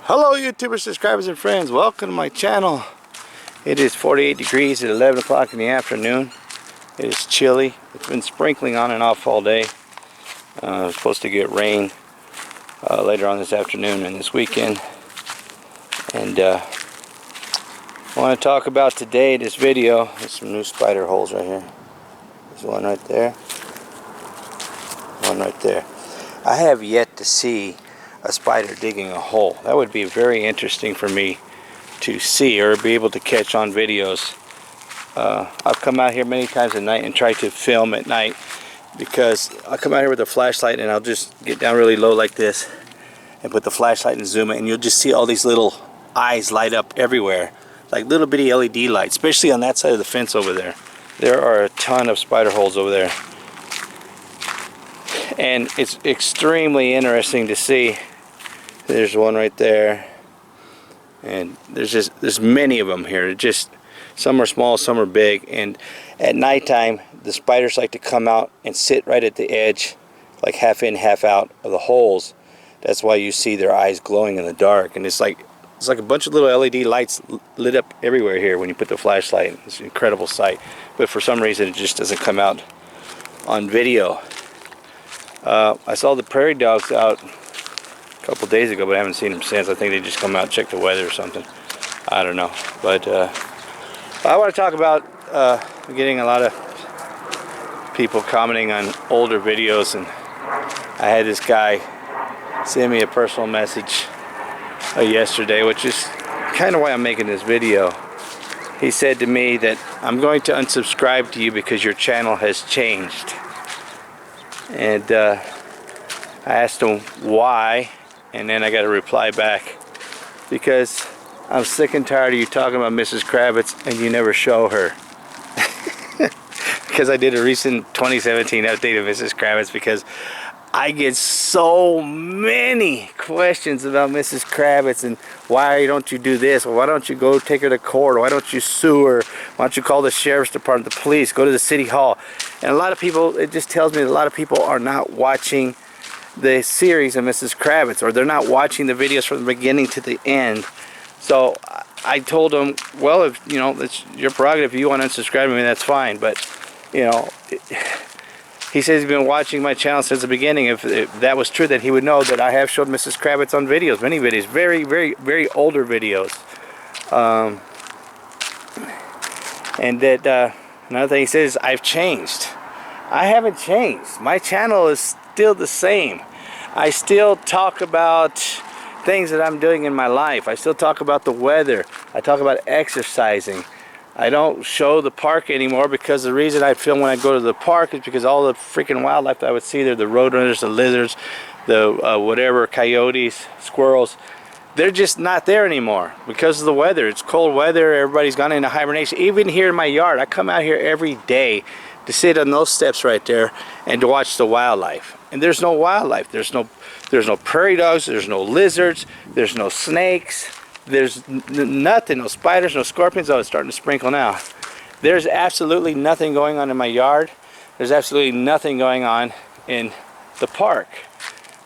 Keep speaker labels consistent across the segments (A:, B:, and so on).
A: Hello YouTubers, subscribers and friends, welcome to my channel. It is 48 degrees at 11 o'clock in the afternoon. It is chilly. It's been sprinkling on and off all day. It's supposed to get rain later on this afternoon and this weekend. And I want to talk about today, this video. There's some new spider holes right here. There's one right there. One right there. I have yet to see a spider digging a hole. That would be very interesting for me to see or be able to catch on videos. I've come out here many times at night and tried to film at night, because I'll come out here with a flashlight and I'll just get down really low like this and put the flashlight and zoom it, and you'll just see all these little eyes light up everywhere, like little bitty LED lights, especially on that side of the fence over there. There are a ton of spider holes over there, and it's extremely interesting to see. There's one right there, and there's many of them here. Just some are small, some are big, and at nighttime the spiders like to come out and sit right at the edge, like half in, half out of the holes. That's why you see their eyes glowing in the dark, and it's like a bunch of little LED lights lit up everywhere here when you put the flashlight. It's an incredible sight, but for some reason it just doesn't come out on video. I saw the prairie dogs out a couple days ago, but I haven't seen them since. I think they just come out and check the weather or something. I don't know. But I want to talk about getting a lot of people commenting on older videos, and I had this guy send me a personal message yesterday, which is kind of why I'm making this video. He said to me that I'm going to unsubscribe to you because your channel has changed. And I asked him why, and then I got a reply back, because I'm sick and tired of you talking about Mrs. Kravitz and you never show her. Because I did a recent 2017 update of Mrs. Kravitz, because I get so many questions about Mrs. Kravitz and why don't you do this, or why don't you go take her to court, or why don't you sue her, why don't you call the sheriff's department, the police, go to the city hall. And a lot of people, it just tells me that a lot of people are not watching the series of Mrs. Kravitz, or they're not watching the videos from the beginning to the end. So I told him, well, if you know, it's your prerogative. If you want to unsubscribe to me, that's fine. But you know, he says he's been watching my channel since the beginning. If that was true, that he would know that I have showed Mrs. Kravitz on videos, many videos, very, very, very older videos. And that another thing he says, I've changed. I haven't changed. My channel is still the same. I still talk about things that I'm doing in my life. I still talk about the weather. I talk about exercising. I don't show the park anymore, because the reason I film when I go to the park is because all the freaking wildlife that I would see there, the roadrunners, the lizards, the whatever, coyotes, squirrels, they're just not there anymore because of the weather. It's cold weather. Everybody's gone into hibernation. Even here in my yard, I come out here every day to sit on those steps right there and to watch the wildlife. And there's no wildlife. There's no prairie dogs. There's no lizards. There's no snakes. There's nothing. No spiders. No scorpions. Oh, it's starting to sprinkle now. There's absolutely nothing going on in my yard. There's absolutely nothing going on in the park.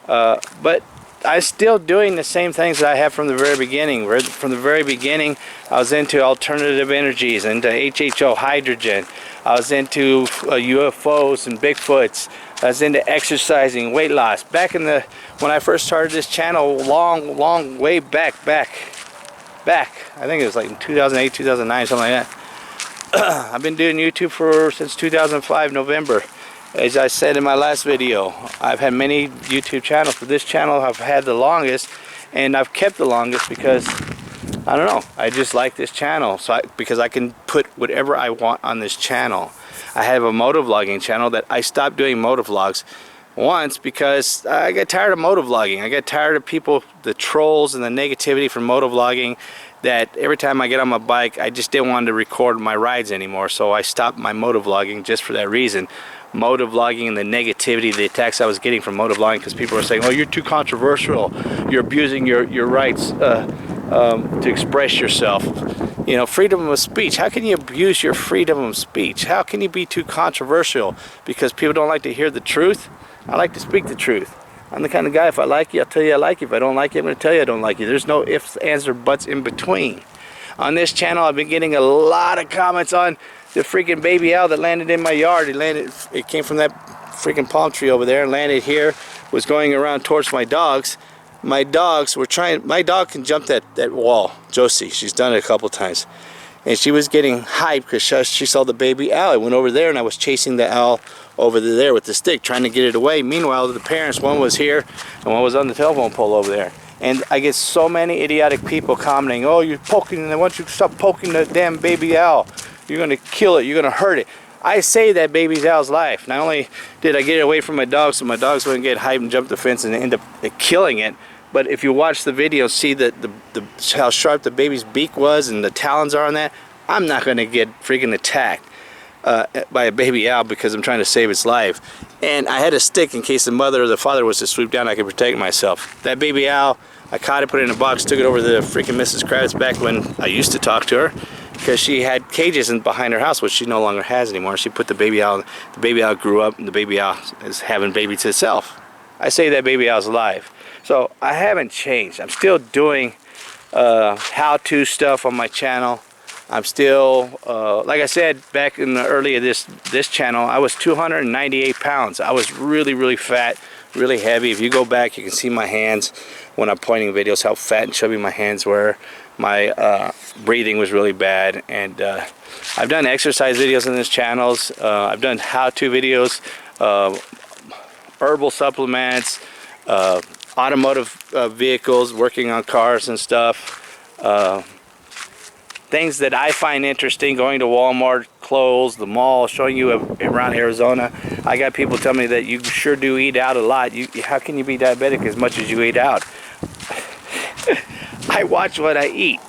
A: But I'm still doing the same things that I have from the very beginning. From the very beginning, I was into alternative energies, into HHO, hydrogen. I was into UFOs and Bigfoots. I was into exercising, weight loss. Back in when I first started this channel, long way back. I think it was like in 2008, 2009, something like that. I've been doing YouTube since 2005, November. As I said in my last video, I've had many YouTube channels, but this channel I've had the longest, and I've kept the longest because, I don't know, I just like this channel. Because I can put whatever I want on this channel. I have a motovlogging channel that I stopped doing motovlogs once because I got tired of motovlogging. I got tired of people, the trolls and the negativity from motovlogging, that every time I get on my bike, I just didn't want to record my rides anymore. So I stopped my motovlogging just for that reason. Motovlogging and the negativity, the attacks I was getting from motovlogging, because people were saying, oh, you're too controversial, you're abusing your rights to express yourself. You know, freedom of speech. How can you abuse your freedom of speech? How can you be too controversial because people don't like to hear the truth? I like to speak the truth. I'm the kind of guy, if I like you, I'll tell you I like you. If I don't like you, I'm going to tell you I don't like you. There's no ifs, ands, or buts in between. On this channel, I've been getting a lot of comments on the freaking baby owl that landed in my yard. It came from that freaking palm tree over there and landed here, was going around towards my dogs. My dogs were trying, my dog can jump that wall, Josie. She's done it a couple times. And she was getting hyped because she saw the baby owl. I went over there and I was chasing the owl over there with the stick, trying to get it away. Meanwhile, the parents, one was here and one was on the telephone pole over there. And I get so many idiotic people commenting, oh, you're poking, and I want you to stop poking the damn baby owl. You're going to kill it, you're going to hurt it. I saved that baby owl's life. Not only did I get it away from my dogs so my dogs wouldn't get hyped and jump the fence and end up killing it, but if you watch the video, see that how sharp the baby's beak was and the talons are on that, I'm not going to get freaking attacked by a baby owl because I'm trying to save its life. And I had a stick in case the mother or the father was to swoop down, I could protect myself. That baby owl, I caught it, put it in a box, took it over to the freaking Mrs. Kravitz back when I used to talk to her, because she had cages behind her house, which she no longer has anymore. She put the baby owl grew up, and the baby owl is having baby to itself. I say that baby owl's alive. So I haven't changed. I'm still doing how-to stuff on my channel. I'm still, like I said, back in the early of this channel, I was 298 pounds. I was really, really fat, really heavy. If you go back, you can see my hands when I'm pointing videos, how fat and chubby my hands were. My breathing was really bad. And I've done exercise videos on this channel. I've done how-to videos, herbal supplements, automotive vehicles, working on cars and stuff. Things that I find interesting, going to Walmart, clothes, the mall, showing you around Arizona. I got people telling me that you sure do eat out a lot. How can you be diabetic as much as you eat out? I watch what I eat.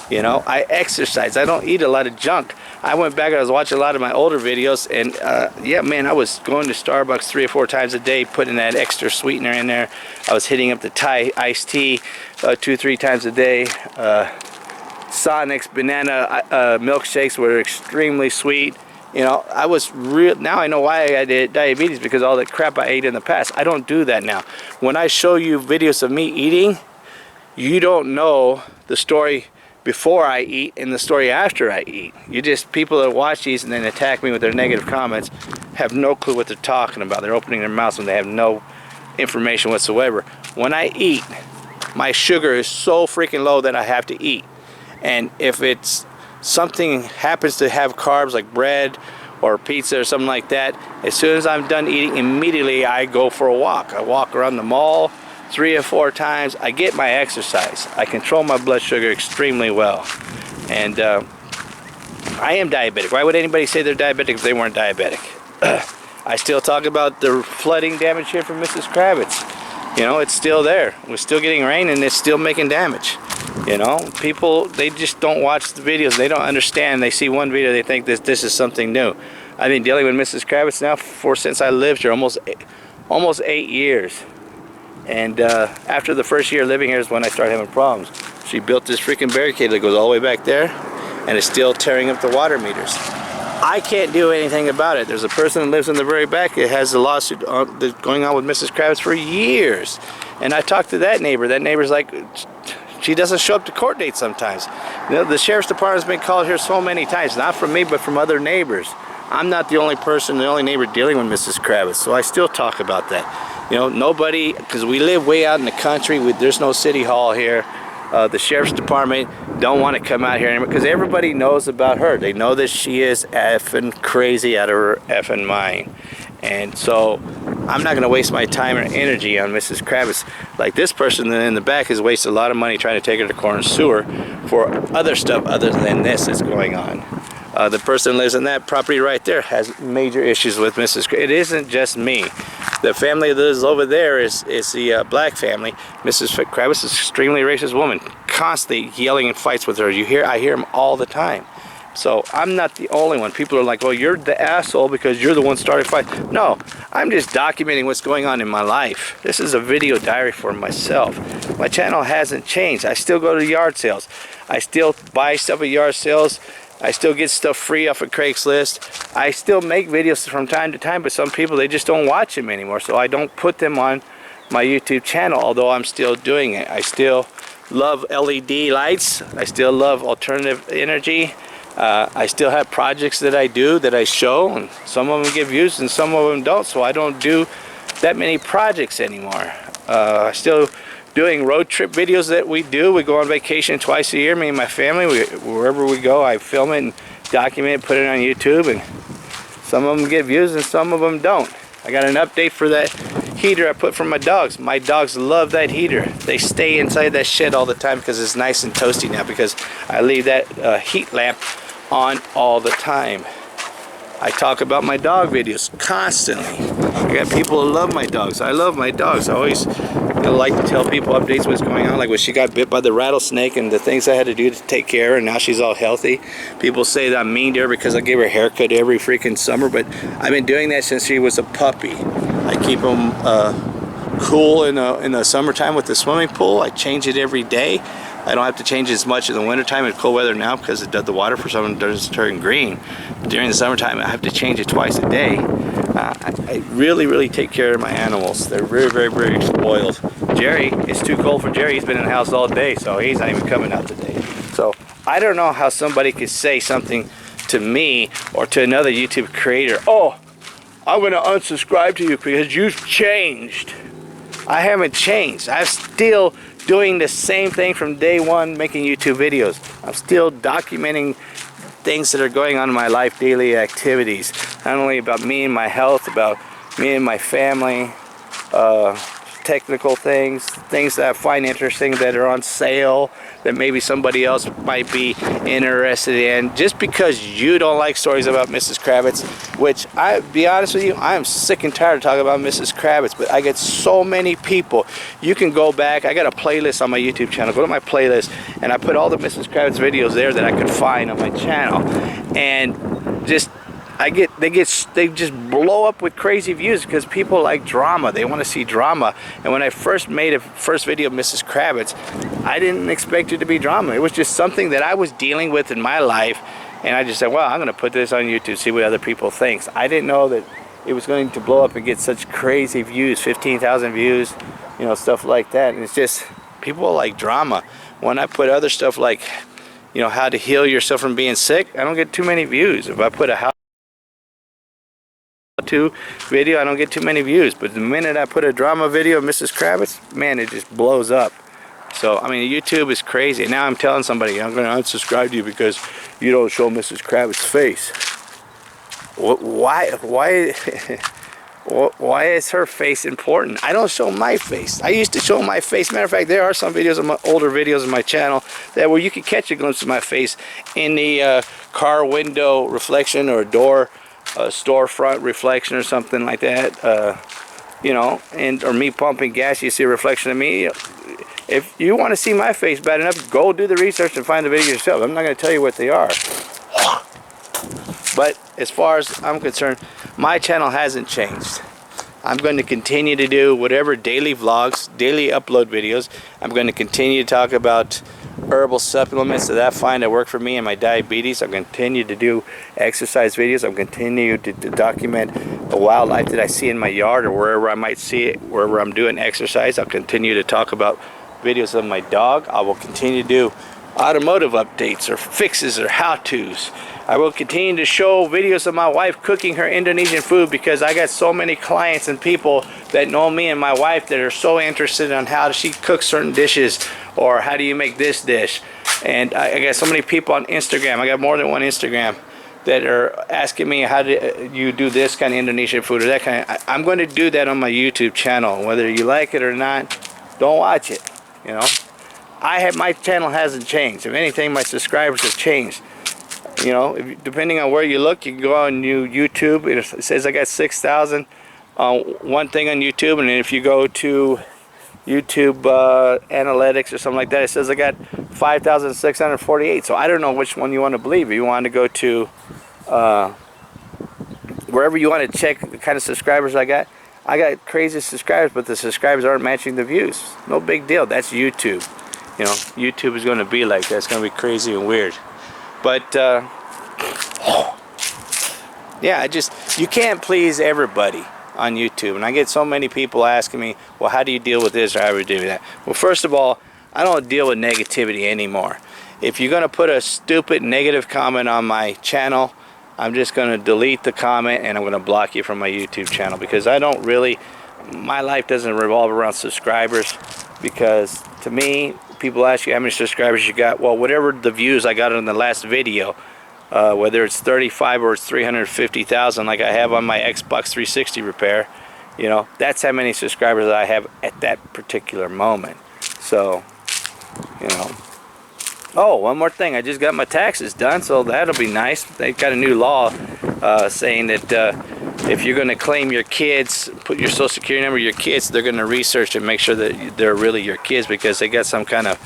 A: You know, I exercise. I don't eat a lot of junk. I went back and I was watching a lot of my older videos, and yeah, man, I was going to Starbucks 3 or 4 times a day, putting that extra sweetener in there. I was hitting up the Thai iced tea 2 or 3 times a day. Sonic's banana milkshakes were extremely sweet. You know, I was now I know why I did diabetes, because all the crap I ate in the past. I don't do that now. When I show you videos of me eating, you don't know the story before I eat and the story after I eat. People that watch these and then attack me with their negative comments have no clue what they're talking about. They're opening their mouths when they have no information whatsoever. When I eat, my sugar is so freaking low that I have to eat. And if it's something happens to have carbs like bread or pizza or something like that, as soon as I'm done eating, immediately I go for a walk. I walk around the mall 3 or 4 times. I get my exercise. I control my blood sugar extremely well. And I am diabetic. Why would anybody say they're diabetic if they weren't diabetic? I still talk about the flooding damage here from Mrs. Kravitz. You know, it's still there. We're still getting rain and it's still making damage. You know, people, they just don't watch the videos. They don't understand. They see one video, they think this is something new. I've been dealing with Mrs. Kravitz now since I lived here, almost 8 years. And after the first year living here is when I started having problems. She built this freaking barricade that goes all the way back there, and it's still tearing up the water meters. I can't do anything about it. There's a person that lives in the very back that has a lawsuit going on with Mrs. Kravitz for years. And I talked to that neighbor. That neighbor's like, she doesn't show up to court dates sometimes. You know, the sheriff's department's been called here so many times, not from me, but from other neighbors. I'm not the only person, the only neighbor dealing with Mrs. Kravitz, so I still talk about that. You know, nobody, because we live way out in the country, there's no city hall here. The sheriff's department don't want to come out here anymore because everybody knows about her. They know that she is effing crazy out of her effing mind. And so I'm not going to waste my time or energy on Mrs. Kravitz. Like this person in the back has wasted a lot of money trying to take her to court and sue her for other stuff other than this that's going on. The person who lives in that property right there has major issues with Mrs. Kravitz. It isn't just me. The family that is over there is the black family. Mrs. Kravitz is an extremely racist woman, constantly yelling in fights with her. I hear them all the time. So I'm not the only one. People are like, well, you're the asshole because you're the one starting fights. No, I'm just documenting what's going on in my life. This is a video diary for myself. My channel hasn't changed. I still go to yard sales. I still buy stuff at yard sales. I still get stuff free off of Craigslist. I still make videos from time to time, but some people, they just don't watch them anymore, so I don't put them on my YouTube channel, although I'm still doing it. I still love LED lights. I still love alternative energy. I still have projects that I do that I show, and some of them get views and some of them don't, so I don't do that many projects anymore. Still doing road trip videos that we do. We go on vacation twice a year, me and my family. Wherever we go, I film it and document it, put it on YouTube, and some of them get views and some of them don't. I got an update for that heater I put for my dogs. My dogs love that heater. They stay inside that shed all the time because it's nice and toasty now, because I leave that heat lamp on all the time. I talk about my dog videos constantly. I got people who love my dogs. I love my dogs. I always like to tell people updates what's going on, like when she got bit by the rattlesnake and the things I had to do to take care of her, and now she's all healthy. People say that I'm mean to her because I give her a haircut every freaking summer, but I've been doing that since she was a puppy. I keep them cool in the summertime with the swimming pool. I change it every day. I don't have to change it as much in the wintertime. It's cold weather now because the water for some doesn't turn green. But during the summertime, I have to change it twice a day. I really take care of my animals. They're very spoiled. Jerry, it's too cold for Jerry. He's been in the house all day, so he's not even coming out today. So I don't know how somebody could say something to me or to another YouTube creator. Oh, I'm going to unsubscribe to you because you've changed. I haven't changed. I'm still doing the same thing from day one, making YouTube videos. I'm still documenting things that are going on in my life, daily activities, not only about me and my health, about me and my family, technical things that I find interesting that are on sale that maybe somebody else might be interested in. Just because you don't like stories about Mrs. Kravitz, which I be honest with you, I am sick and tired of talking about Mrs. Kravitz, but I get so many people. You can go back, I got a playlist on my YouTube channel, go to my playlist, and I put all the Mrs. Kravitz videos there that I could find on my channel, and just they just blow up with crazy views because people like drama. They want to see drama. And when I first made a first video of Mrs. Kravitz, I didn't expect it to be drama. It was just something that I was dealing with in my life, and I just said, well, I'm going to put this on YouTube, see what other people think. I didn't know that it was going to blow up and get such crazy views, 15,000 views, you know, stuff like that. And it's just, people like drama. When I put other stuff like, you know, how to heal yourself from being sick, I don't get too many views. If I put a how-to video, I don't get too many views. But the minute I put a drama video of Mrs. Kravitz, man, it just blows up. So, I mean, YouTube is crazy. Now I'm telling somebody, I'm going to unsubscribe to you because you don't show Mrs. Kravitz's face. Why is her face important? I don't show my face. I used to show my face. Matter of fact, there are some videos of my older videos on my channel that where you can catch a glimpse of my face in the car window reflection or door storefront reflection or something like that. You know, or me pumping gas, you see a reflection of me. If you want to see my face bad enough, go do the research and find the video yourself. I'm not going to tell you what they are. But as far as I'm concerned, my channel hasn't changed. I'm going to continue to do whatever daily vlogs, daily upload videos. I'm going to continue to talk about herbal supplements that I find that work for me and my diabetes. I'll continue to do exercise videos. I'll continue to document the wildlife that I see in my yard or wherever I might see it, wherever I'm doing exercise. I'll continue to talk about videos of my dog. I will continue to do automotive updates or fixes or how-tos. I will continue to show videos of my wife cooking her Indonesian food because I got so many clients and people that know me and my wife that are so interested in how she cooks certain dishes or how do you make this dish. And I got so many people on Instagram. I got more than one Instagram that are asking me how do you do this kind of Indonesian food or that kind of. I'm going to do that on my YouTube channel. Whether you like it or not, don't watch it. You know, my channel hasn't changed. If anything, my subscribers have changed. You know, depending on where you look, you can go on YouTube. It says I got 6,000 one thing on YouTube, and then if you go to YouTube analytics or something like that, it says I got 5,648. So I don't know which one you want to believe. If you want to go to wherever you want to check the kind of subscribers I got crazy subscribers, but the subscribers aren't matching the views. No big deal. That's YouTube. You know, YouTube is going to be like that. It's going to be crazy and weird. But yeah, you can't please everybody. on YouTube. And I get so many people asking me, well, how do you deal with this or how do you deal with that? Well, first of all, I don't deal with negativity anymore. If you're going to put a stupid negative comment on my channel, I'm just going to delete the comment and I'm going to block you from my YouTube channel, because I don't really, my life doesn't revolve around subscribers. Because to me, people ask you how many subscribers you got. Well, whatever the views I got in the last video, whether it's 35 or it's 350,000 like I have on my Xbox 360 repair, you know, that's how many subscribers I have at that particular moment. So, you know. Oh, one more thing, I just got my taxes done, so that'll be nice. They got a new law saying that if you're going to claim your kids, put your social security number, your kids, they're going to research and make sure that they're really your kids, because they got some kind of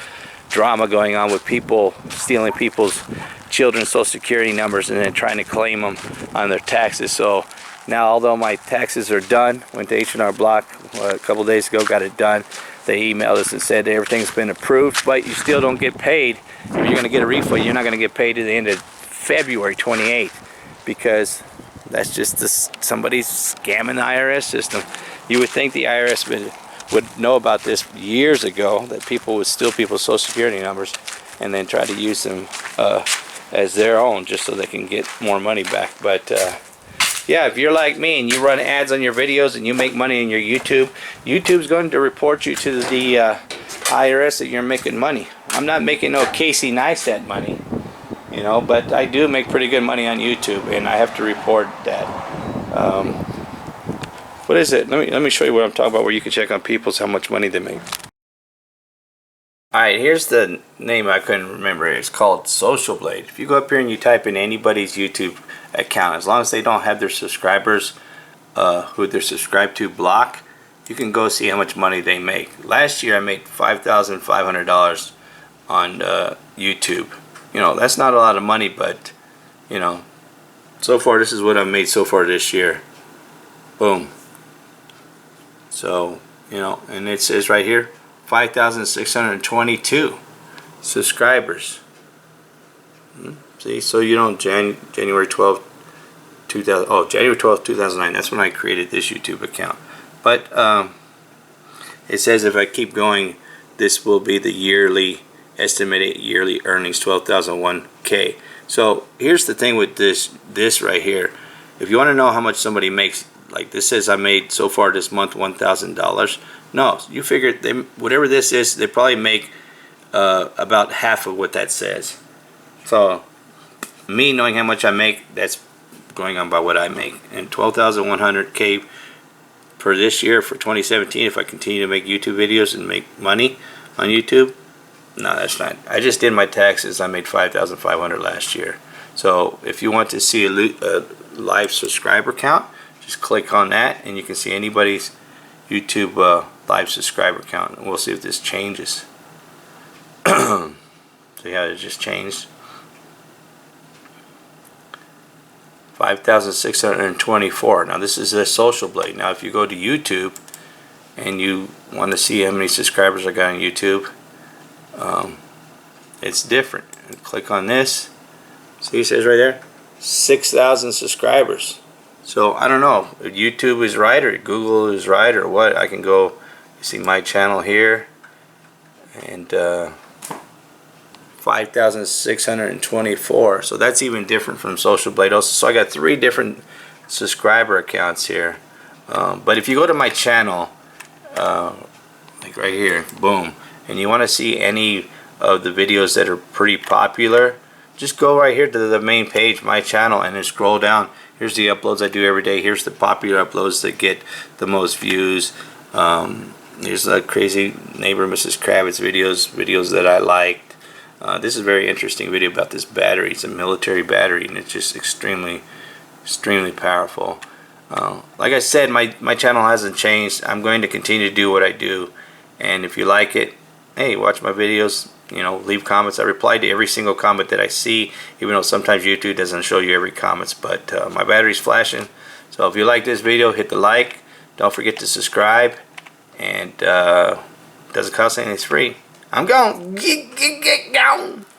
A: drama going on with people stealing people's children's social security numbers and then trying to claim them on their taxes. So now, although my taxes are done, went to H&R Block a couple days ago, got it done. They emailed us and said everything's been approved, but you still don't get paid. If you're going to get a refund, you're not going to get paid to the end of February 28th, because that's just somebody's scamming the IRS system. You would think the IRS would know about this years ago, that people would steal people's social security numbers and then try to use them as their own just so they can get more money back. But yeah, if you're like me and you run ads on your videos and you make money on your YouTube's going to report you to the IRS that you're making money. I'm not making no Casey Neistat money, you know, but I do make pretty good money on YouTube, and I have to report that. What is it? Let me show you what I'm talking about, where you can check on people's how much money they make. Alright, here's the name I couldn't remember. It's called Social Blade. If you go up here and you type in anybody's YouTube account, as long as they don't have their subscribers who they're subscribed to block, you can go see how much money they make. Last year I made $5,500 on YouTube. You know, that's not a lot of money, but you know, so far this is what I've made so far this year. Boom. So, you know, and it says right here 5,622 subscribers. See, so you know, January 12th, 2000. Oh, January 12th, 2009. That's when I created this YouTube account. But it says if I keep going, this will be the estimated yearly earnings, 12,001K. So here's the thing with this right here. If you want to know how much somebody makes, like this says I made so far this month $1,000. No, you figure whatever this is, they probably make about half of what that says. So me knowing how much I make, that's going on by what I make. And 12,100K for this year, for 2017, if I continue to make YouTube videos and make money on YouTube, no, that's not. I just did my taxes. I made $5,500 last year. So if you want to see a live subscriber count, just click on that and you can see anybody's YouTube live subscriber count. And we'll see if this changes. So yeah, it just changed. 5,624. Now this is a Social Blade. Now if you go to YouTube and you want to see how many subscribers I got on YouTube, it's different. Click on this. See, it says right there 6,000 subscribers. So I don't know if YouTube is right or Google is right or what. I can go, you see my channel here, and 5,624. So that's even different from Social Blade also. So I got 3 different subscriber accounts here. But if you go to my channel, like right here, boom, and you want to see any of the videos that are pretty popular, just go right here to the main page, my channel, and then scroll down. Here's the uploads I do every day. Here's the popular uploads that get the most views. Here's the crazy neighbor Mrs. Kravitz videos that I liked. This is a very interesting video about this battery. It's a military battery, and it's just extremely powerful. Like I said, my channel hasn't changed. I'm going to continue to do what I do, and if you like it, hey, watch my videos. You know, leave comments. I reply to every single comment that I see, even though sometimes YouTube doesn't show you every comments. But my battery's flashing, so if you like this video, hit the like. Don't forget to subscribe, and doesn't cost anything. It's free. I'm gone. Get gone.